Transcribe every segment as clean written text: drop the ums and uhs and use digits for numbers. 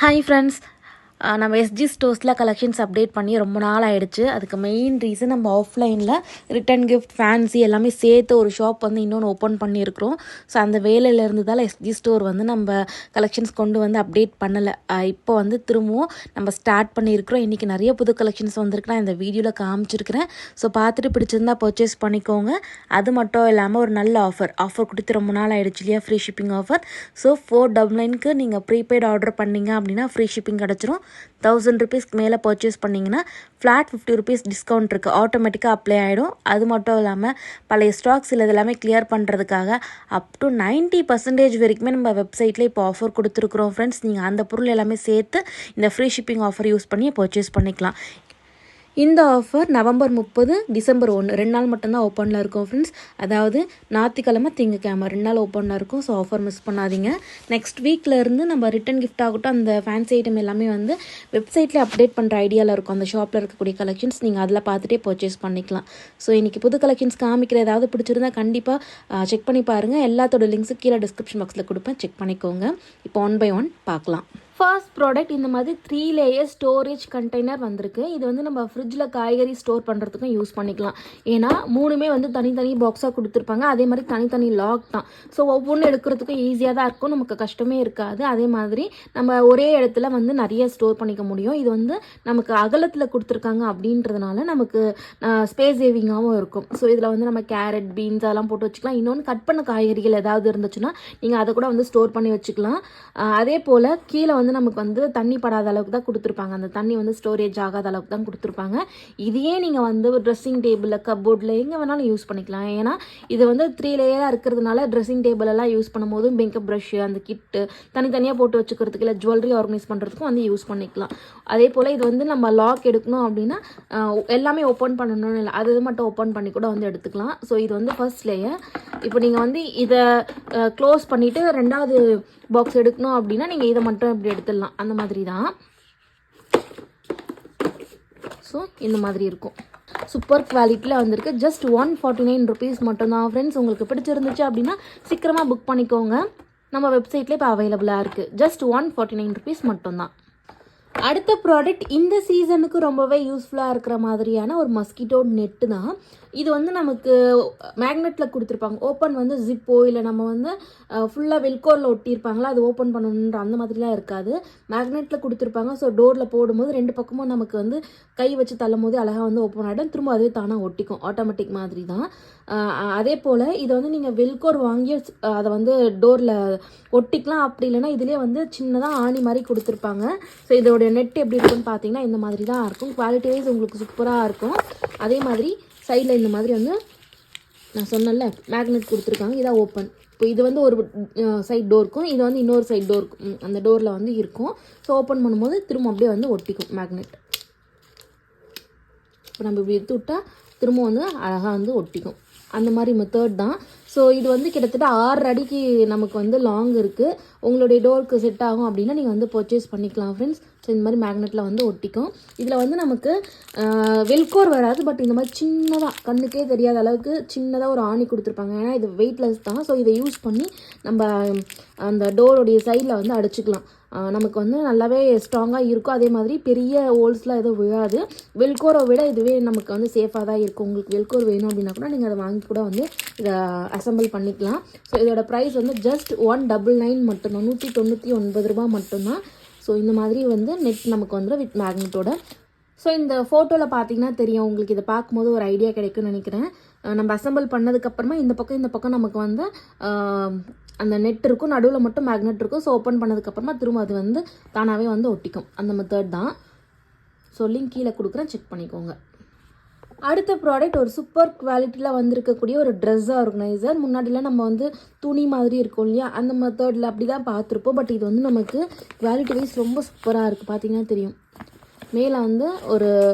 Hi friends, நம்ம SG ஸ்டோர்ஸில் collections update பண்ணி ரொம்ப நாள் ஆகிடுச்சு. அதுக்கு மெயின் ரீசன் நம்ம ஆஃப்லைனில் ரிட்டன் கிஃப்ட் ஃபேன்சி எல்லாமே சேர்த்து ஒரு ஷாப் வந்து இன்னொன்று ஓப்பன் பண்ணியிருக்கிறோம். ஸோ அந்த வேலையிலேருந்து தான் எஸ்ஜி ஸ்டோர் வந்து நம்ம கலெக்ஷன்ஸ் கொண்டு வந்து அப்டேட் பண்ணலை. இப்போ வந்து திரும்பவும் நம்ம ஸ்டார்ட் பண்ணியிருக்கிறோம். இன்றைக்கி நிறைய புது கலெக்ஷன்ஸ் வந்திருக்கு. நான் இந்த வீடியோவில் காமிச்சிருக்கிறேன். ஸோ பார்த்துட்டு பிடிச்சிருந்தா பர்ச்சேஸ் பண்ணிக்கோங்க. அது மட்டும் இல்லாமல் ஒரு நல்ல ஆஃபர் கொடுத்து ரொம்ப நாள் ஆகிடுச்சு இல்லையா, ஃப்ரீ ஷிப்பிங் ஆஃபர். ஸோ 499க்கு நீங்கள் ப்ரீபெய்ட் ஆர்டர் பண்ணிங்க அப்படின்னா ஃப்ரீ ஷிப்பிங் கிடச்சிரும். 1000 rupeesக்கு மேலே பர்ச்சேஸ் பண்ணிங்கன்னா ஃப்ளாட் 50 rupees டிஸ்கவுண்ட் இருக்குது, ஆட்டோமேட்டிக்காக அப்ளை ஆகிடும். அது மட்டும் இல்லாமல் பழைய ஸ்டாக்ஸ் இல்லை இதெல்லாமே கிளியர் பண்ணுறதுக்காக அப் டு 90% வரைக்குமே நம்ம வெப்சைட்டில் இப்போ ஆஃபர் கொடுத்துருக்குறோம் ஃப்ரெண்ட்ஸ். நீங்கள் அந்த பொருள் எல்லாமே சேர்த்து இந்த ஃப்ரீ ஷிப்பிங் ஆஃபர் யூஸ் பண்ணி பர்ச்சேஸ் பண்ணிக்கலாம். இந்த ஆஃபர் நவம்பர் 30 டிசம்பர் 1 2 நாள் மட்டும்தான் ஓப்பனில் இருக்கும் ஃப்ரெண்ட்ஸ். அதாவது ஞாயிற்றுக்கிழமை திங்கக்கிழமை 2 நாள் ஓப்பனில் இருக்கும். ஸோ ஆஃபர் மிஸ் பண்ணாதீங்க. நெக்ஸ்ட் வீக்லேருந்து நம்ம ரிட்டன் கிஃப்ட் ஆகட்டும் அந்த ஃபேன்சி ஐட்டம் எல்லாமே வந்து வெப்சைட்டில் அப்டேட் பண்ணுற ஐடியாவில் இருக்கும். அந்த ஷாப்பில் இருக்கக்கூடிய கலெக்ஷன்ஸ் நீங்கள் அதில் பார்த்துட்டே பர்ச்சேஸ் பண்ணிக்கலாம். ஸோ இன்றைக்கி புது கலெக்ஷன்ஸ் காமிக்கிற ஏதாவது பிடிச்சிருந்தா கண்டிப்பாக செக் பண்ணி பாருங்கள். எல்லாத்தோட லிங்க்ஸும் கீழே டிஸ்கிரிப்ஷன் பாக்ஸில் கொடுப்பேன், செக் பண்ணிக்கோங்க. இப்போ 1 by 1 பார்க்கலாம். ஃபர்ஸ்ட் ப்ராடக்ட் இந்த மாதிரி 3 லேயர் ஸ்டோரேஜ் கண்டெய்னர் வந்திருக்கு. இது வந்து நம்ம ஃப்ரிட்ஜில் காய்கறி ஸ்டோர் பண்ணுறதுக்கும் யூஸ் பண்ணிக்கலாம். ஏன்னா 3மே வந்து தனித்தனி பாக்ஸாக கொடுத்துருப்பாங்க. அதே மாதிரி தனித்தனி லாக் தான். ஸோ ஒவ்வொன்றும் எடுக்கிறதுக்கும் ஈஸியாக தான் இருக்கும், நமக்கு கஷ்டமே இருக்காது. அதே மாதிரி நம்ம ஒரே இடத்துல வந்து நிறைய ஸ்டோர் பண்ணிக்க முடியும். இது வந்து நமக்கு அகலத்தில் கொடுத்துருக்காங்க அப்படின்றதுனால நமக்கு ஸ்பேஸ் சேவிங்காகவும் இருக்கும். ஸோ இதில் வந்து நம்ம கேரட், பீன்ஸ் அதெல்லாம் போட்டு வச்சுக்கலாம். இன்னொன்று கட் பண்ண காய்கறிகள் ஏதாவது இருந்துச்சுன்னா நீங்கள் அதை கூட வந்து ஸ்டோர் பண்ணி வச்சுக்கலாம். அதே போல் கீழே வந்து நமக்கு வந்து தண்ணி படாத அளவுக்கு தான் கொடுத்துருப்பாங்க. அந்த தண்ணி வந்து ஸ்டோரேஜ் ஆகாத அளவுக்கு தான் கொடுத்துருப்பாங்க. இதையே நீங்கள் வந்து ட்ரெஸ்ஸிங் டேபிளில், கப்போர்டில் எங்கே வேணாலும் யூஸ் பண்ணிக்கலாம். ஏன்னா இது வந்து 3 லேயராக இருக்கிறதுனால ட்ரெஸ்ஸிங் டேபிள் எல்லாம் யூஸ் பண்ணும்போது மேக்கப் ப்ரஷ்ஷு, அந்த கிட்டு தனித்தனியாக போட்டு வச்சுக்கிறதுக்கு, இல்லை ஜுவல்லரி ஆர்கனைஸ் பண்ணுறதுக்கும் வந்து யூஸ் பண்ணிக்கலாம். அதே போல் இது வந்து நம்ம லாக் எடுக்கணும் அப்படின்னா எல்லாமே ஓப்பன் பண்ணணும்னு இல்லை, அது மட்டும் ஓப்பன் பண்ணி கூட வந்து எடுத்துக்கலாம். ஸோ இது வந்து ஃபர்ஸ்ட் லேயர். இப்போ நீங்கள் வந்து இதை க்ளோஸ் பண்ணிவிட்டு 2வது பாக்ஸ் எடுக்கணும் அப்படின்னா நீங்கள் இதை மட்டும் இப்படி எடுத்துடலாம். அந்த மாதிரி தான். ஸோ இந்த மாதிரி இருக்கும். சூப்பர் குவாலிட்டியில் வந்திருக்கு. ஜஸ்ட் 149 rupees மட்டும்தான் ஃப்ரெண்ட்ஸ். உங்களுக்கு பிடிச்சிருந்துச்சு அப்படின்னா சீக்கிரமாக புக் பண்ணிக்கோங்க. நம்ம வெப்சைட்லேயே இப்போ அவைலபிளாக இருக்குது. ஜஸ்ட் 149 rupees மட்டும்தான். அடுத்த ப்ராடக்ட் இந்த சீசனுக்கு ரொம்பவே யூஸ்ஃபுல்லாக இருக்கிற மாதிரியான ஒரு மஸ்கிட்டோ நெட்டு தான். இது வந்து நமக்கு மேக்னெட்டில் கொடுத்துருப்பாங்க. ஓப்பன் வந்து ஜிப்போ இல்லை நம்ம வந்து ஃபுல்லாக வெல்கோரில் ஒட்டியிருப்பாங்களா, அது ஓப்பன் பண்ணணுன்ற அந்த மாதிரிலாம் இருக்காது. மேக்னெட்டில் கொடுத்துருப்பாங்க. ஸோ டோரில் போடும்போது 2 பக்கமும் நமக்கு வந்து கை வச்சு தள்ளும் போது அழகாக வந்து ஓப்பன் ஆகிடும். திரும்ப அதுவே தானாக ஒட்டிக்கும், ஆட்டோமேட்டிக் மாதிரி தான். அதே போல் இதை வந்து நீங்கள் வெல்கோர் வாங்கி அதை வந்து டோரில் ஒட்டிக்கலாம். அப்படி இல்லைன்னா இதிலே வந்து சின்னதாக ஆணி மாதிரி கொடுத்துருப்பாங்க. ஸோ இதோடைய நெட் எப்படி இருக்குன்னு பார்த்தீங்கன்னா இந்த மாதிரி தான் இருக்கும். குவாலிட்டி வைஸ் உங்களுக்கு சூப்பராக இருக்கும். அதே மாதிரி சைடில் இந்த மாதிரி வந்து நான் சொன்னேன்ல மேக்னெட் கொடுத்துருக்காங்க. இதான் ஓப்பன். இப்போ இது வந்து ஒரு சைட் டோர் இருக்கும், இது வந்து இன்னொரு சைட் டோர் இருக்கும். அந்த டோரில் வந்து இருக்கும். ஸோ ஓப்பன் பண்ணும்போது திரும்ப அப்படியே வந்து ஒட்டிக்கும் மேக்னெட். இப்போ நம்ம இப்படி எடுத்து விட்டால் திரும்ப வந்து அழகாக வந்து ஒட்டிக்கும். அந்த மாதிரி மெத்தட் தான். ஸோ இது வந்து கிட்டத்தட்ட 6 அடிக்கு நமக்கு வந்து லாங் இருக்குது. உங்களுடைய டோருக்கு செட் ஆகும் அப்படின்னா நீங்கள் வந்து பர்ச்சேஸ் பண்ணிக்கலாம் ஃப்ரெண்ட்ஸ். ஸோ இந்த மாதிரி மேக்னெட்டில் வந்து ஒட்டிக்கும். இதில் வந்து நமக்கு வெல்கோர் வராது. பட் இந்த மாதிரி சின்னதாக கண்ணுக்கே தெரியாத அளவுக்கு சின்னதாக ஒரு ஆணி கொடுத்துருப்பாங்க. ஏன்னா இது வெயிட்லெஸ் தான். ஸோ இதை யூஸ் பண்ணி நம்ம அந்த டோருடைய சைடில் வந்து அடிச்சுக்கலாம். நமக்கு வந்து நல்லாவே ஸ்ட்ராங்காக இருக்கும். அதே மாதிரி பெரிய ஹோல்ஸ்லாம் எதுவும் விழாது. வெல்கோரை விட இதுவே நமக்கு வந்து சேஃபாக தான் இருக்கும். உங்களுக்கு வெல்கோர் வேணும் அப்படின்னா கூட நீங்கள் அதை வாங்கி கூட வந்து இதை அசம்பிள் பண்ணிக்கலாம். ஸோ இதோட ப்ரைஸ் வந்து ஜஸ்ட் 199 மட்டும்தான், 199 ரூபா மட்டும்தான். ஸோ இந்த மாதிரி வந்து நெட் நமக்கு வந்துடும் வித் மேக்னெட்டோட. ஸோ இந்த ஃபோட்டோவில் பார்த்தீங்கன்னா தெரியும் உங்களுக்கு, இதை பார்க்கும்போது ஒரு ஐடியா கிடைக்கும்னு நினைக்கிறேன். நம்ம அசம்பிள் பண்ணதுக்கப்புறமா இந்த பக்கம் நமக்கு வந்து அந்த நெட் இருக்கும், நடுவில் மட்டும் மேக்னெட் இருக்கும். ஸோ ஓப்பன் பண்ணதுக்கப்புறமா திரும்ப அது வந்து தானாகவே வந்து ஒட்டிக்கும். அந்த மெத்தட் தான். ஸோ லிங்க் கீழே கொடுக்குறேன், செக் பண்ணிக்கோங்க. அடுத்த ப்ராடக்ட் ஒரு சூப்பர் குவாலிட்டியில் வந்திருக்கக்கூடிய ஒரு ட்ரெஸ் ஆர்கனைசர். முன்னாடிலாம் நம்ம வந்து துணி மாதிரி இருக்கும் இல்லையா, அந்த மெத்தடில் அப்படி தான் பார்த்துருப்போம். பட் இது வந்து நமக்கு குவாலிட்டி வைஸ் ரொம்ப சூப்பராக இருக்குது. பார்த்தீங்கன்னா தெரியும், மேலே வந்து ஒரு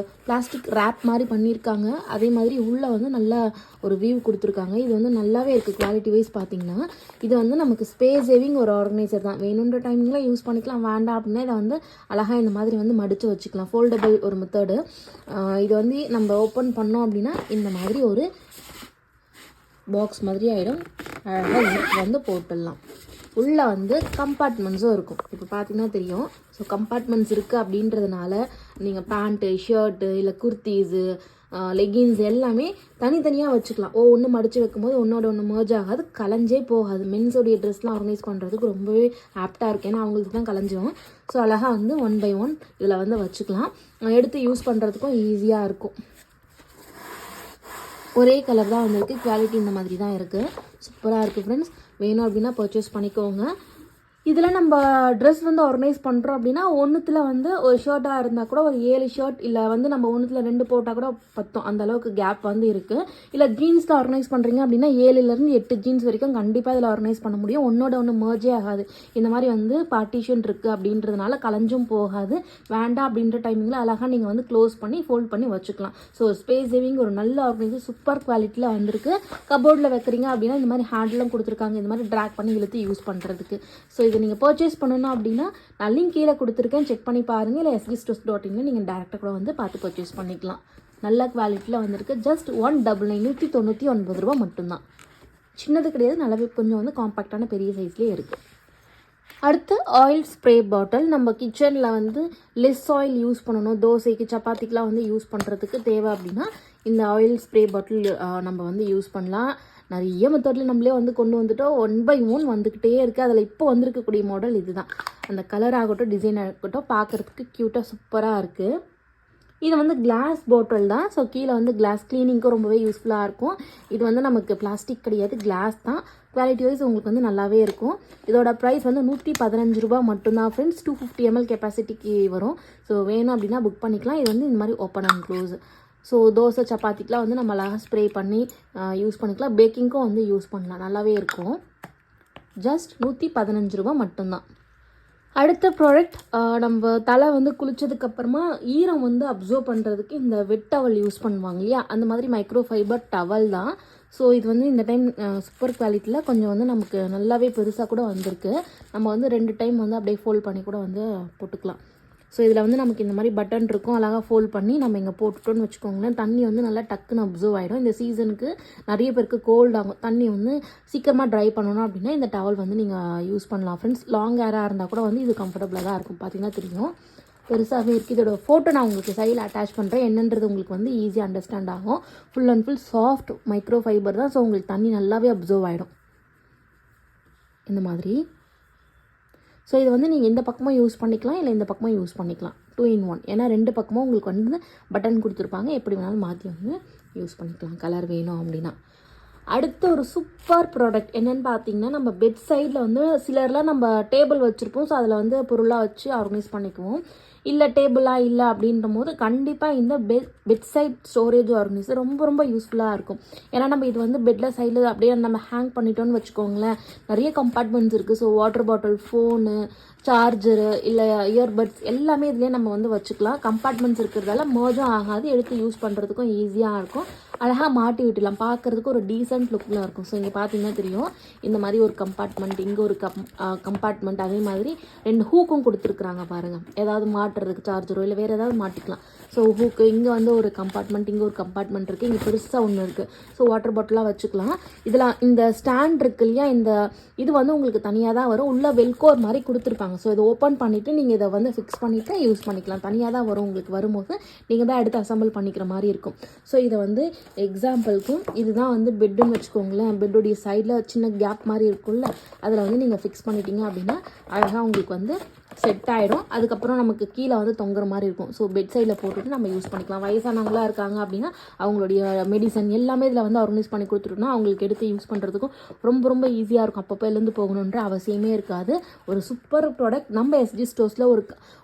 பிளாஸ்டிக் ரேப் மாதிரி பண்ணியிருக்காங்க. அதே மாதிரி உள்ளே வந்து நல்லா ஒரு வியூ கொடுத்துருக்காங்க. இது வந்து நல்லாவே இருக்குது குவாலிட்டி வைஸ் பார்த்தீங்கன்னா. இது வந்து நமக்கு ஸ்பேஸ் சேவிங் ஒரு ஆர்கனைசர் தான். வேணுன்ற டைமிங்கில் யூஸ் பண்ணிக்கலாம், வேண்டாம் அப்படின்னா இதை வந்து அழகாக இந்த மாதிரி வந்து மடித்து வச்சுக்கலாம். ஃபோல்டபிள் ஒரு மெத்தடு. இது வந்து நம்ம ஓப்பன் பண்ணோம் அப்படின்னா இந்த மாதிரி ஒரு பாக்ஸ் மாதிரி ஆகிடும். அழகாக வந்து போட்டுடலாம். உள்ளே வந்து கம்பார்ட்மெண்ட்ஸும் இருக்கும். இப்போ பார்த்தீங்கன்னா தெரியும். ஸோ கம்பார்ட்மெண்ட்ஸ் இருக்குது அப்படின்றதுனால நீங்கள் பேண்ட்டு, ஷர்ட்டு, இல்லை குர்த்தீஸு, லெகின்ஸ் எல்லாமே தனித்தனியாக வச்சுக்கலாம். ஒன்று மடித்து வைக்கும்போது ஒன்றோட ஒன்று மர்ஜ் ஆகாது, கலைஞ்சே போகாது. மென்ஸோடைய ட்ரெஸ்லாம் ஆர்கனைஸ் பண்ணுறதுக்கு ரொம்பவே ஆப்டாக இருக்குது. ஏன்னா அவங்களுக்கு தான் கலைஞ்சிடும். ஸோ அழகாக வந்து 1 by 1 இதில் வந்து வச்சுக்கலாம். எடுத்து யூஸ் பண்ணுறதுக்கும் ஈஸியாக இருக்கும். ஒரே கலர் தான் வந்திருக்கு. குவாலிட்டி இந்த மாதிரி தான் இருக்குது. சூப்பராக இருக்குது ஃப்ரெண்ட்ஸ். வேணும் அப்படின்னா பர்ச்சேஸ் பண்ணிக்கோங்க. இதில் நம்ம ட்ரெஸ் வந்து ஆர்கனைஸ் பண்ணுறோம் அப்படின்னா ஒன்றுத்தில் வந்து ஒரு ஷர்ட்டாக இருந்தால் கூட ஒரு 7 ஷர்ட், இல்லை வந்து நம்ம ஒன்றுத்தில் 2 போட்டால் கூட பத்தும். அந்த அளவுக்கு கேப் வந்து இருக்குது. இல்லை ஜீன்ஸில் ஆர்கனைஸ் பண்ணுறீங்க அப்படின்னா 7லேருந்து 8 ஜீன்ஸ் வரைக்கும் கண்டிப்பாக இதில் ஆர்கனைஸ் பண்ண முடியும். ஒன்றோட ஒன்று மர்ஜே ஆகாது. இந்த மாதிரி வந்து பார்ட்டிஷன் இருக்குது அப்படின்றதுனால கலைஞ்சும் போகாது. வேண்டாம் அப்படின்ற டைமிங்கில் அழகாக நீங்கள் வந்து க்ளோஸ் பண்ணி ஃபோல்ட் பண்ணி வச்சுக்கலாம். ஸோ ஸ்பேஸ் சேவிங், ஒரு நல்ல ஆர்கனைசர், சூப்பர் குவாலிட்டியில் வந்திருக்கு. கபோர்டில் வைக்கிறீங்க அப்படின்னா இந்த மாதிரி ஹேண்ட்லாம் கொடுத்துருக்காங்க, இந்த மாதிரி ட்ராக் பண்ணி இழுத்து யூஸ் பண்ணுறதுக்கு. ஸோ இதை நீங்கள் பர்ச்சேஸ் பண்ணணும் அப்படின்னா நான் லிங்க் கீழே கொடுத்துருக்கேன், செக் பண்ணி பாருங்கள். இல்லை sgstores.in நீங்கள் டேரெக்டாக கூட வந்து பார்த்து பர்ச்சேஸ் பண்ணிக்கலாம். நல்ல குவாலிட்டியில் வந்திருக்கு. ஜஸ்ட் 199 199 ரூபா மட்டும்தான். சின்னது கிடையாது, நல்லாவே கொஞ்சம் வந்து காம்பேக்டான பெரிய சைஸ்லேயே இருக்குது. அடுத்து ஆயில் ஸ்ப்ரே பாட்டில். நம்ம கிச்சனில் வந்து லெஸ் ஆயில் யூஸ் பண்ணணும், தோசைக்கு சப்பாத்திக்கெலாம் வந்து யூஸ் பண்ணுறதுக்கு தேவை அப்படின்னா இந்த ஆயில் ஸ்ப்ரே பாட்டில் நம்ம வந்து யூஸ் பண்ணலாம். நிறைய மெத்தடில் நம்மளே வந்து கொண்டு வந்துட்டோம். 1 by 1 வந்துக்கிட்டே இருக்குது. அதில் இப்போ வந்திருக்கக்கூடிய மாடல் இதுதான். அந்த கலர் ஆகட்டும், டிசைன் ஆகட்டும், பார்க்குறதுக்கு க்யூட்டாக சூப்பராக இருக்குது. இது வந்து கிளாஸ் பாட்டில் தான். ஸோ கீழே வந்து கிளாஸ் க்ளீனிங்க்கும் ரொம்பவே யூஸ்ஃபுல்லாக இருக்கும். இது வந்து நமக்கு பிளாஸ்டிக் கிடையாது, கிளாஸ் தான். குவாலிட்டி வைஸ் உங்களுக்கு வந்து நல்லாவே இருக்கும். இதோட ப்ரைஸ் வந்து 115 ரூபா மட்டும்தான் ஃப்ரெண்ட்ஸ். 250 ml கெப்பாசிட்டிக்கு வரும். ஸோ வேணும் அப்படின்னா புக் பண்ணிக்கலாம். இது வந்து இந்த மாதிரி open and close. So dosa சப்பாத்திக்கெலாம் வந்து நம்ம அழகாக ஸ்ப்ரே பண்ணி யூஸ் பண்ணிக்கலாம். பேக்கிங்க்கும் வந்து யூஸ் பண்ணலாம், நல்லாவே இருக்கும். ஜஸ்ட் 115 ரூபா மட்டும்தான். அடுத்த ப்ராடக்ட், நம்ம தலை வந்து குளித்ததுக்கப்புறமா ஈரம் வந்து அப்சர்வ் பண்ணுறதுக்கு இந்த வெட் டவல் யூஸ் பண்ணுவாங்க இல்லையா, அந்த மாதிரி மைக்ரோ ஃபைபர் டவல் தான். ஸோ இது வந்து இந்த டைம் சூப்பர் குவாலிட்டியில் கொஞ்சம் வந்து நமக்கு நல்லாவே பெருசாக கூட வந்திருக்கு. நம்ம வந்து 2 டைம் வந்து அப்படியே ஃபோல்ட் பண்ணி கூட வந்து போட்டுக்கலாம். ஸோ இதில் வந்து நமக்கு இந்த மாதிரி பட்டன் இருக்கும், அழகாக ஃபோல்ட் பண்ணி நம்ம இங்கே போட்டுட்டோன்னு வச்சுக்கோங்களேன். தண்ணி வந்து நல்லா டக்குன்னு அப்சர்வ் ஆகிடும். இந்த சீசனுக்கு நிறைய பேருக்கு கோல்ட் ஆகும். தண்ணி வந்து சீக்கிரமாக ட்ரை பண்ணணும் அப்படின்னா இந்த டவல் வந்து நீங்கள் யூஸ் பண்ணலாம் ஃப்ரெண்ட்ஸ். லாங் ஹேராக இருந்தால் கூட வந்து இது கம்ஃபர்டபுளாக தான் இருக்கும். பார்த்தீங்கன்னா தெரியும், பெருசாகவே இருக்குது. இதோட ஃபோட்டோ நான் உங்களுக்கு சைடில் அட்டாச் பண்ணுறேன். என்னன்றது உங்களுக்கு வந்து ஈஸியாக அண்டர்ஸ்டாண்ட் ஆகும். Full and full soft micro fibre தான். ஸோ உங்களுக்கு தண்ணி நல்லாவே அப்சர்வ் ஆகிடும் இந்த மாதிரி. ஸோ இது வந்து நீங்கள் இந்த பக்கமாக யூஸ் பண்ணிக்கலாம், இல்லை இந்த பக்கமாக யூஸ் பண்ணிக்கலாம். 2 in 1. ஏன்னா 2 பக்கமும் உங்களுக்கு வந்து பட்டன் கொடுத்துருப்பாங்க. எப்படி வேணாலும் மாற்றி வந்து யூஸ் பண்ணிக்கலாம் கலர் வேணும் அப்படின்னா. அடுத்த ஒரு சூப்பர் ப்ராடக்ட் என்னென்னு பார்த்தீங்கன்னா, நம்ம பெட் சைடில் வந்து சிலர்லாம் நம்ம டேபிள் வச்சுருப்போம். ஸோ அதில் வந்து பொருளாக வச்சு ஆர்கனைஸ் பண்ணிக்குவோம். இல்லை டேபிளாக இல்லை அப்படின்ற போது கண்டிப்பாக இந்த பெட் சைட் ஸ்டோரேஜ் ஆர்கனைசர் ரொம்ப ரொம்ப யூஸ்ஃபுல்லாக இருக்கும். ஏன்னா நம்ம இது வந்து பெட்டில் சைடில் அப்படியே நம்ம ஹேங் பண்ணிட்டோன்னு வச்சுக்கோங்களேன், நிறைய கம்பார்ட்மெண்ட்ஸ் இருக்குது. So water bottle, phone, charger, இல்லை இயர்பட்ஸ் எல்லாமே இதுலேயே நம்ம வந்து வச்சுக்கலாம். கம்பார்ட்மெண்ட்ஸ் இருக்கிறதால மர்ஜும் ஆகாது, எடுத்து யூஸ் பண்ணுறதுக்கும் ஈஸியாக இருக்கும். அழகாக மாட்டி விட்டுலாம், பார்க்குறதுக்கு ஒரு டீசென்ட் லுக்கில் இருக்கும். ஸோ இங்கே பார்த்தீங்கன்னா தெரியும், இந்த மாதிரி ஒரு கம்பார்ட்மெண்ட், இங்கே ஒரு கம்பார்ட்மெண்ட், அதே மாதிரி 2 ஹூக்கும் கொடுத்துருக்குறாங்க பாருங்கள். ஏதாவது மாட்டுறதுக்கு சார்ஜரோ இல்லை வேறு ஏதாவது மாட்டிக்கலாம். ஸோ ஹூக்கு இங்கே வந்து ஒரு கம்பார்ட்மெண்ட், இங்கே ஒரு கம்பார்ட்மெண்ட் இருக்குது, இங்கே பெருசாக ஒன்று இருக்குது. ஸோ வாட்டர் பாட்டிலாக வச்சுக்கலாம். இதில் இந்த ஸ்டாண்ட் இருக்கு இல்லையா, இந்த இது வந்து உங்களுக்கு தனியாக தான் வரும். உள்ள வெல்கோர் மாதிரி கொடுத்துருப்பாங்க. ஸோ இதை ஓப்பன் பண்ணிவிட்டு நீங்கள் இதை வந்து ஃபிக்ஸ் பண்ணிவிட்டு யூஸ் பண்ணிக்கலாம். தனியாக தான் வரும் உங்களுக்கு. வரும்போது நீங்கள் தான் எடுத்து அசம்பிள் பண்ணிக்கிற மாதிரி இருக்கும். ஸோ இதை வந்து எக்ஸாம்பிளுக்கும் இதுதான் வந்து பெட்டுன்னு வச்சுக்கோங்களேன். பெட்டுடைய சைடில் சின்ன கேப் மாதிரி இருக்கும்ல, அதில் வந்து நீங்கள் ஃபிக்ஸ் பண்ணிட்டீங்க அப்படின்னா அழகாக உங்களுக்கு வந்து செட் ஆகிடும். அதுக்கப்புறம் நமக்கு கீழே வந்து தொங்குற மாதிரி இருக்கும். ஸோ பெட் சைடில் போட்டுட்டு நம்ம யூஸ் பண்ணிக்கலாம். வயசானவங்களாக இருக்காங்க அப்படின்னா அவங்களுடைய மெடிசன் எல்லாமே இதில் வந்து ஆர்கனைஸ் பண்ணி கொடுத்துட்டோம்னா அவங்களுக்கு எடுத்து யூஸ் பண்ணுறதுக்கும் ரொம்ப ரொம்ப ஈஸியாக இருக்கும். அப்பப்போ எழுந்து போகணுன்ற அவசியமே இருக்காது. ஒரு சூப்பர் ப்ராடக்ட். நம்ம எஸ்ஜி ஸ்டோர்ஸில் ஒரு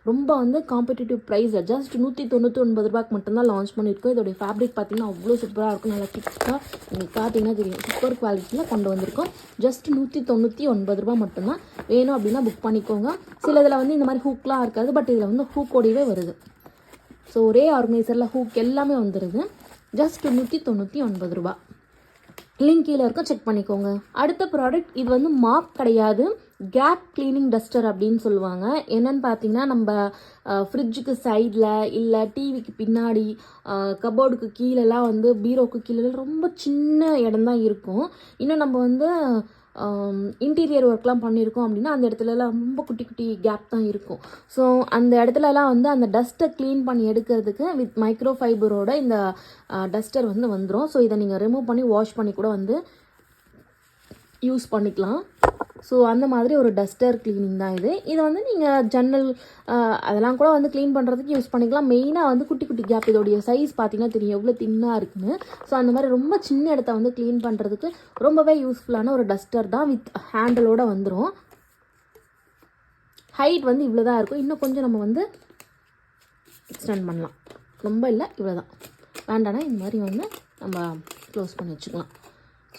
ரொம்ப வந்து காம்படிட்டிவ் ப்ரைஸில் ஜஸ்ட் 199 ரூபாய்க்கு மட்டும்தான் லான்ச் பண்ணியிருக்கோம். இதோடைய ஃபேப்ரிக் பார்த்தீங்கன்னா அவ்வளோ சூப்பராக இருக்கும். நல்லா திக்காக நீங்கள் பார்த்தீங்கன்னா தெரியும், சூப்பர் குவாலிட்டியில் கொண்டு வந்திருக்கோம். ஜஸ்ட் 199 ரூபா மட்டும்தான். வேணும் அப்படின்னா புக் பண்ணிக்கோங்க. சில இதில் வந்து இந்த மாதிரி ஹூக்லாம் இருக்காது, பட் இதில் வந்து ஹூக்கோடையவே வருது. ஸோ ஒரே ஆர்கனைசரில் ஹூக் எல்லாமே வந்துடுது. ஜஸ்ட் 199 ரூபா. லிங்க் கீழே இருக்கும், செக் பண்ணிக்கோங்க. அடுத்த ப்ராடக்ட், இது வந்து மாப் கிடையாது, கேப் கிளீனிங் டஸ்டர் அப்படின்னு சொல்லுவாங்க. என்னென்னு பார்த்தீங்கன்னா, நம்ம ஃப்ரிட்ஜுக்கு சைடில் இல்லை டிவிக்கு பின்னாடி, கபோர்டுக்கு கீழெல்லாம் வந்து பீரோக்கு கீழே ரொம்ப சின்ன இடம் தான் இருக்கும். இன்னும் நம்ம வந்து இன்டீரியர் ஒர்க்லாம் பண்ணியிருக்கோம் அப்படின்னா அந்த இடத்துலலாம் ரொம்ப குட்டி குட்டி கேப் தான் இருக்கும். ஸோ அந்த இடத்துலலாம் வந்து அந்த டஸ்ட்டை க்ளீன் பண்ணி எடுக்கிறதுக்கு வித் மைக்ரோ ஃபைபரோட இந்த டஸ்டர் வந்து வந்துடும். ஸோ இதை நீங்கள் ரிமூவ் பண்ணி வாஷ் பண்ணி கூட வந்து யூஸ் பண்ணிக்கலாம். ஸோ அந்த மாதிரி ஒரு டஸ்டர் க்ளீனிங் தான் இது. இதை வந்து நீங்கள் ஜன்னல் அதெல்லாம் கூட வந்து க்ளீன் பண்ணுறதுக்கு யூஸ் பண்ணிக்கலாம். மெயினாக வந்து குட்டி குட்டி கேப், இதோடைய சைஸ் பார்த்தீங்கன்னா தெரியும் எவ்வளோ தின்னாக இருக்குன்னு. ஸோ அந்த மாதிரி ரொம்ப சின்ன இடத்த வந்து க்ளீன் பண்ணுறதுக்கு ரொம்பவே யூஸ்ஃபுல்லான ஒரு டஸ்டர் தான். வித் ஹேண்டலோடு வந்துடும். ஹைட் வந்து இவ்வளோ தான் இருக்கும். இன்னும் கொஞ்சம் நம்ம வந்து எக்ஸ்டெண்ட் பண்ணலாம். ரொம்ப இல்லை, இவ்வளோ தான். வேண்டானா இந்த மாதிரி வந்து நம்ம க்ளோஸ் பண்ணி வச்சுக்கலாம்.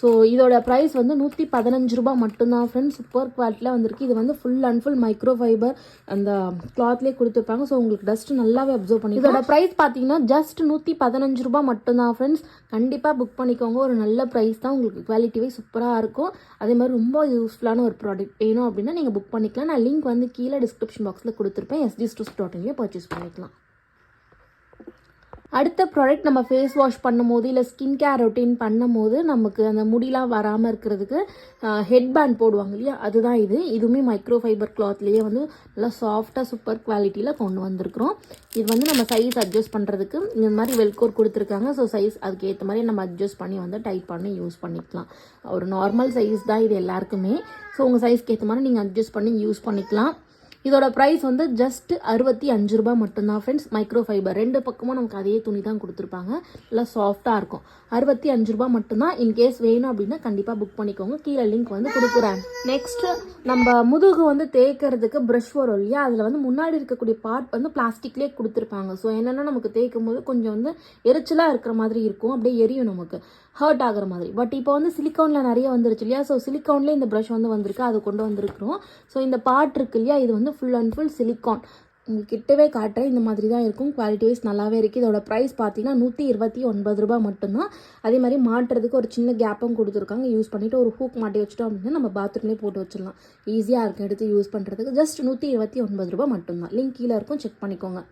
ஸோ இதோட ப்ரைஸ் வந்து 115 ரூபா மட்டும்தான் ஃப்ரெண்ட்ஸ். சூப்பர் குவாலிட்டியில் வந்திருக்கு. இது வந்து full and full micro fibre அந்த கிளாத்லேயே கொடுத்துருப்பாங்க. ஸோ உங்களுக்கு டஸ்ட்டு நல்லாவே அப்சர்வ் பண்ணி. இதோட ப்ரைஸ் பார்த்தீங்கன்னா ஜஸ்ட் 115 ரூபா மட்டும்தான் ஃப்ரெண்ட்ஸ். கண்டிப்பாக புக் பண்ணிக்கோங்க. ஒரு நல்ல ப்ரைஸ் தான். உங்களுக்கு குவாலிட்டி வைஸ் சூப்பராக இருக்கும். அதே மாதிரி ரொம்ப யூஸ்ஃபுல்லான ஒரு ப்ராடக்ட் வேணும் அப்படின்னா நீங்கள் புக் பண்ணிக்கலாம். நான் லிங்க் வந்து கீழே டிஸ்கிரிப்ஷன் பாக்ஸில் கொடுத்துருப்பேன். sgstores.in பர்ச்சேஸ் பண்ணிக்கலாம். அடுத்த ப்ராடக்ட் நம்ம ஃபேஸ் வாஷ் பண்ணும் போது இல்லை ஸ்கின் கேர் ரொட்டீன் பண்ணும் போது நமக்கு அந்த முடிலாம் வராமல் இருக்கிறதுக்கு ஹெட் பேண்ட் போடுவாங்க இல்லையா, அதுதான் இது. இதுவுமே மைக்ரோ ஃபைபர் கிளாத்லேயே வந்து நல்லா சாஃப்டாக சூப்பர் குவாலிட்டியில் கொண்டு வந்திருக்கிறோம். இது வந்து நம்ம சைஸ் அட்ஜஸ்ட் பண்ணுறதுக்கு இந்த மாதிரி வெல்கோர் கொடுத்துருக்காங்க. ஸோ சைஸ் அதுக்கு ஏற்ற மாதிரி நம்ம அட்ஜஸ்ட் பண்ணி வந்து டைட் பண்ணி யூஸ் பண்ணிக்கலாம். ஒரு நார்மல் சைஸ் தான் இது எல்லாருக்குமே. ஸோ உங்கள் சைஸ்க்கு ஏற்ற மாதிரி நீங்கள் அட்ஜஸ்ட் பண்ணி யூஸ் பண்ணிக்கலாம். இதோட ப்ரைஸ் வந்து ஜஸ்ட் 65 ரூபா மட்டும்தான் ஃப்ரெண்ட்ஸ். மைக்ரோ ஃபைபர் ரெண்டு பக்கமும் நமக்கு அதே துணி தான் கொடுத்துருப்பாங்க. நல்லா சாஃப்டாக இருக்கும். 65 ரூபா மட்டும்தான். இன்கேஸ் வேணும் அப்படின்னா கண்டிப்பாக புக் பண்ணிக்கோங்க. கீழே லிங்க் வந்து கொடுக்குறேன். நெக்ஸ்ட்டு நம்ம முதுகு வந்து தேய்க்கிறதுக்கு ப்ரஷ் வரும் இல்லையா, அதில் வந்து முன்னாடி இருக்கக்கூடிய பார்ட் வந்து பிளாஸ்டிக்லேயே கொடுத்துருப்பாங்க. ஸோ என்னென்னா நமக்கு தேய்க்கும் போது கொஞ்சம் வந்து எரிச்சலாக இருக்கிற மாதிரி இருக்கும். அப்படியே எரியும், நமக்கு ஹர்ட் ஆகிற மாதிரி. பட் இப்போ வந்து சிலிக்கானில் நிறைய வந்துருச்சு இல்லையா. ஸோ சிலிக்கான்லேயே இந்த ப்ரஷ் வந்து வந்திருக்கு. அதை கொண்டு வந்திருக்கிறோம். ஸோ இந்த பார்ட் இருக்கு இல்லையா, இது வந்து ஃபுல் அண்ட் ஃபுல் சிலிக்கான். உங்களுக்கு கிட்டவே காட்டுறேன். இந்த மாதிரி தான் இருக்கும். குவாலிட்டி வைஸ் நல்லாவே இருக்குது. இதோட ப்ரைஸ் பார்த்தீங்கன்னா 129 ரூபா மட்டும்தான். அதே மாதிரி மாட்டுறதுக்கு ஒரு சின்ன கேப்பும் கொடுத்துருக்காங்க. யூஸ் பண்ணிவிட்டு ஒரு ஹூக் மாட்டி வச்சுட்டோம் அப்படின்னா நம்ம பாத்ரூம்லேயே போட்டு வச்சிடலாம். ஈஸியாக இருக்கும் எடுத்து யூஸ் பண்ணுறதுக்கு. ஜஸ்ட் 129 ரூபா மட்டும்தான். லிங்க் கீழே இருக்கும், செக் பண்ணிக்கோங்க.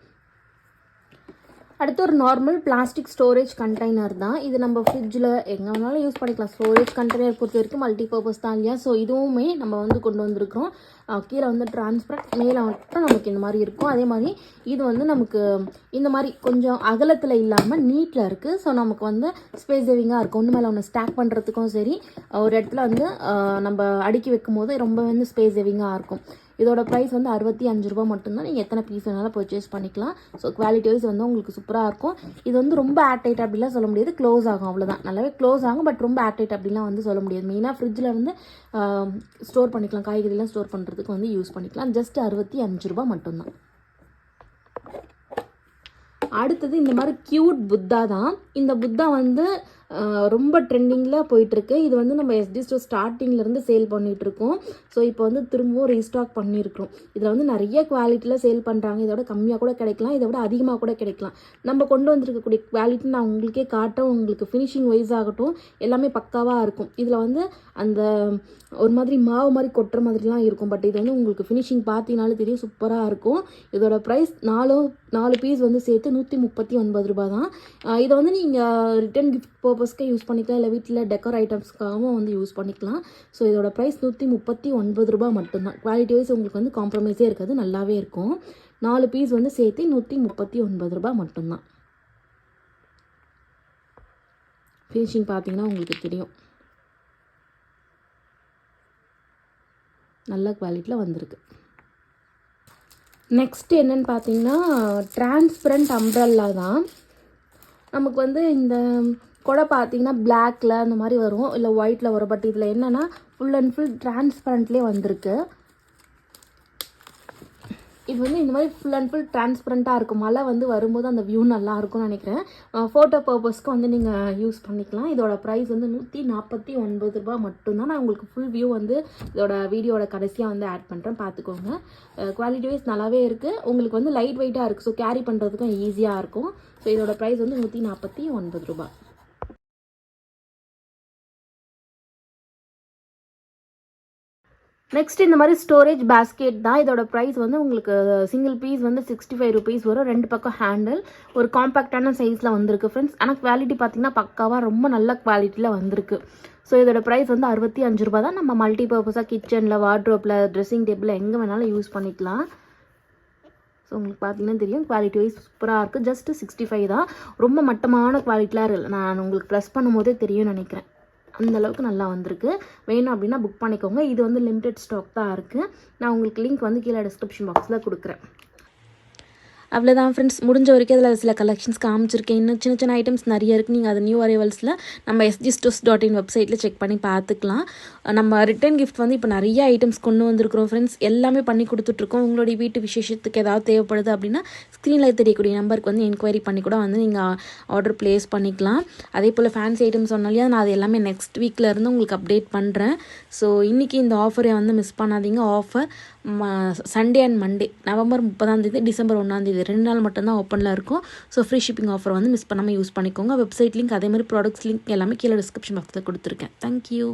அடுத்து ஒரு நார்மல் பிளாஸ்டிக் ஸ்டோரேஜ் கண்டெய்னர் தான். இது நம்ம ஃப்ரிட்ஜில் எங்கே வேணாலும் யூஸ் பண்ணிக்கலாம். ஸ்டோரேஜ் கண்டெய்னர் பொறுத்த வரைக்கும் மல்டி பர்பஸ் தான் இல்லையா. ஸோ இதுவுமே நம்ம வந்து கொண்டு வந்திருக்கிறோம். கீழே வந்து டிரான்ஸ்பரண்ட், மேலே மட்டும் நமக்கு இந்த மாதிரி இருக்கும். அதே மாதிரி இது வந்து நமக்கு இந்த மாதிரி கொஞ்சம் அகலத்தில் இல்லாமல் நீட்டில் இருக்குது. ஸோ நமக்கு வந்து ஸ்பேஸ் சேவிங்காக இருக்கும். ஒன்று மேலே ஒன்று ஸ்டாக் பண்ணுறதுக்கும் சரி, ஒரு இடத்துல வந்து நம்ம அடுக்கி வைக்கும் போது ரொம்ப வந்து ஸ்பேஸ் சேவிங்காக இருக்கும். இதோட ப்ரைஸ் வந்து 65 ரூபா மட்டும்தான். நீங்கள் எத்தனை பீஸ் வேணாலும் பர்ச்சேஸ் பண்ணிக்கலாம். ஸோ குவாலிட்டி வைஸ் வந்து உங்களுக்கு சூப்பராக இருக்கும். இது வந்து ரொம்ப ஏர்டைட் அப்படிலாம் சொல்ல முடியாது. க்ளோஸ் ஆகும், அவ்வளோதான். நல்லாவே க்ளோஸ் ஆகும். பட் ரொம்ப ஏர்டைட் அப்படிலாம் வந்து சொல்ல முடியாது. மெயினாக ஃப்ரிட்ஜில் வந்து ஸ்டோர் பண்ணிக்கலாம். காய்கறிலாம் ஸ்டோர் பண்ணுறதுக்கு வந்து யூஸ் பண்ணிக்கலாம். ஜஸ்ட் 65 ரூபா மட்டும்தான். அடுத்தது இந்த மாதிரி க்யூட் புத்தா தான். இந்த புத்தா வந்து ரொம்ப ட்ரெண்டிங்கில் போயிட்டுருக்கு. இது வந்து நம்ம எஸ்டி ஸ்டோர் ஸ்டார்டிங்லேருந்து சேல் பண்ணிகிட்ருக்கோம். ஸோ இப்போ வந்து திரும்பவும் ரீஸ்டாக் பண்ணியிருக்கிறோம். இதில் வந்து நிறைய குவாலிட்டியில் சேல் பண்ணுறாங்க. இதோட கம்மியாக கூட கிடைக்கலாம், இதை விட அதிகமாக கூட கிடைக்கலாம். நம்ம கொண்டு வந்திருக்கக்கூடிய குவாலிட்டி நான் உங்களுக்கே காட்டுறேன். உங்களுக்கு ஃபினிஷிங் வைஸ் ஆகட்டும் எல்லாமே பக்காவாக இருக்கும். இதில் வந்து அந்த ஒரு மாதிரி மாவு மாதிரி கொட்டுற மாதிரிலாம் இருக்கும். பட் இது வந்து உங்களுக்கு ஃபினிஷிங் பார்த்தீங்கனாலும் தெரியும், சூப்பராக இருக்கும். இதோட ப்ரைஸ் 4 பீஸ் வந்து சேர்த்து 139 ரூபா தான். இதை வந்து நீங்கள் ரிட்டன் கிஃப்ட் பர்பஸ்க்கு யூஸ் பண்ணிக்கலாம், இல்லை வீட்டில் டெக்கர் ஐட்டம்ஸ்க்காகவும் வந்து யூஸ் பண்ணிக்கலாம். ஸோ இதோட ப்ரைஸ் 139 ரூபா மட்டும்தான். குவாலிட்டி வைஸ் உங்களுக்கு வந்து காம்ப்ரமைஸே இருக்காது, நல்லாவே இருக்கும். 4 பீஸ் வந்து சேர்த்து 139 ரூபா மட்டும்தான். ஃபினிஷிங் பார்த்தீங்கன்னா உங்களுக்கு தெரியும், நல்ல குவாலிட்டியில் வந்திருக்கு. நெக்ஸ்ட் என்னென்னு பார்த்தீங்கன்னா டிரான்ஸ்பரண்ட் அம்ப்ரெல்லா தான். நமக்கு வந்து இந்த கொடை பார்த்தீங்கன்னா பிளாக்ல அந்த மாதிரி வரும், இல்லை ஒயிட்டில் வரும். பட் இதில் என்னென்னா ஃபுல் அண்ட் ஃபுல் டிரான்ஸ்பரண்ட்லேயே வந்திருக்கு. இது வந்து இந்த மாதிரி ஃபுல் அண்ட் ஃபுல் டிரான்ஸ்பரண்ட்டாக இருக்கும். மழை வந்து வரும்போது அந்த வியூ நல்லா இருக்கும்னு நினைக்கிறேன். ஃபோட்டோ பர்பஸ்க்கு வந்து நீங்கள் யூஸ் பண்ணிக்கலாம். இதோட ப்ரைஸ் வந்து 149 ரூபா மட்டும்தான். நான் உங்களுக்கு ஃபுல் வியூ வந்து இதோட வீடியோட கடைசியாக வந்து ஆட் பண்ணுறேன், பார்த்துக்கோங்க. குவாலிட்டி வைஸ் நல்லாவே இருக்குது. உங்களுக்கு வந்து லைட் வெயிட்டாக இருக்குது. ஸோ கேரி பண்ணுறதுக்கும் ஈஸியாக இருக்கும். ஸோ இதோட ப்ரைஸ் வந்து 149 ரூபா. நெக்ஸ்ட் இந்த மாதிரி ஸ்டோரேஜ் பேஸ்கெட் தான். இதோட ப்ரைஸ் வந்து உங்களுக்கு சிங்கிள் பீஸ் வந்து 65 ருபீஸ் வரும். 2 பக்கம் ஹேண்டில், ஒரு காம்பேக்டான சைஸில் வந்திருக்கு ஃப்ரெண்ட்ஸ். ஆனால் குவாலிட்டி பார்த்தீங்கன்னா பக்காவாக ரொம்ப நல்ல குவாலிட்டியில் வந்திருக்கு. ஸோ இதோட ப்ரைஸ் வந்து 65 ரூபா தான். நம்ம மல்டி பர்பஸாக கிச்சனில், வார்ட்ரோப்பில், ட்ரெஸ்ஸிங் டேபிளில் எங்கே வேணாலும் யூஸ் பண்ணிக்கலாம். ஸோ உங்களுக்கு பார்த்தீங்கன்னா தெரியும், குவாலிட்டி வைஸ் சூப்பராக இருக்குது. ஜஸ்ட் 65 தான். ரொம்ப மட்டமான குவாலிட்டிலாம் இல்லை. நான் உங்களுக்கு ப்ளஸ் பண்ணும்போதே தெரியும்னு நினைக்கிறேன். அந்தளவுக்கு நல்லா வந்திருக்கு. வேணும் அப்படின்னா புக் பண்ணிக்கோங்க. இது வந்து லிமிடெட் ஸ்டாக் தான் இருக்குது. நான் உங்களுக்கு லிங்க் வந்து கீழே டிஸ்கிரிப்ஷன் பாக்ஸில் கொடுக்குறேன். அவ்வளோதான் ஃப்ரெண்ட்ஸ், முடிஞ்ச வரைக்கும் அதில் சில கலெக்ஷன்ஸ் காமிச்சிருக்கேன். இன்னும் சின்ன சின்ன ஐட்டம்ஸ் நிறைய இருக்குது. நீங்கள் அது நியூ அரைவல்ஸில் நம்ம sgstores.in வெப்சைட்டில் செக் பண்ணி பார்த்துக்கலாம். நம்ம ரிட்டன் கிஃப்ட் வந்து இப்போ நிறைய ஐட்டம்ஸ் கொண்டு வந்திருக்கிறோம் ஃப்ரெண்ட்ஸ். எல்லாமே பண்ணி கொடுத்துட்ருக்கோம். உங்களுடைய வீட்டு விசேஷத்துக்கு ஏதாவது தேவைப்படுது அப்படின்னா ஸ்க்ரீனில் தெரியக்கூடிய நம்பருக்கு வந்து என்கொயரி பண்ணி கூட வந்து நீங்கள் ஆர்டர் ப்ளேஸ் பண்ணிக்கலாம். அதே போல் ஃபேன்சி ஐட்டம்ஸ் சொன்னாலே நான் அது எல்லாமே நெக்ஸ்ட் வீக்கில் இருந்து உங்களுக்கு அப்டேட் பண்ணுறேன். ஸோ இன்றைக்கி இந்த ஆஃபரை வந்து மிஸ் பண்ணாதீங்க. Offer Sunday and Monday, November 30 December 1 2 நாள் மட்டும்தான் ஓப்பனில் இருக்கும். ஸோ ஃப்ரீ ஷிப்பிங் ஆஃபர் வந்து மிஸ் பண்ணாமல் யூஸ் பண்ணிக்கோங்க. வெப்சைட் லிங்க், அதே மாதிரி ப்ராடக்ட்ஸ் லிங்க் எல்லாமே கீழே டிஸ்கிரிப்ஷன் பாக்ஸில் கொடுத்துருக்கேன். தேங்க்யூ.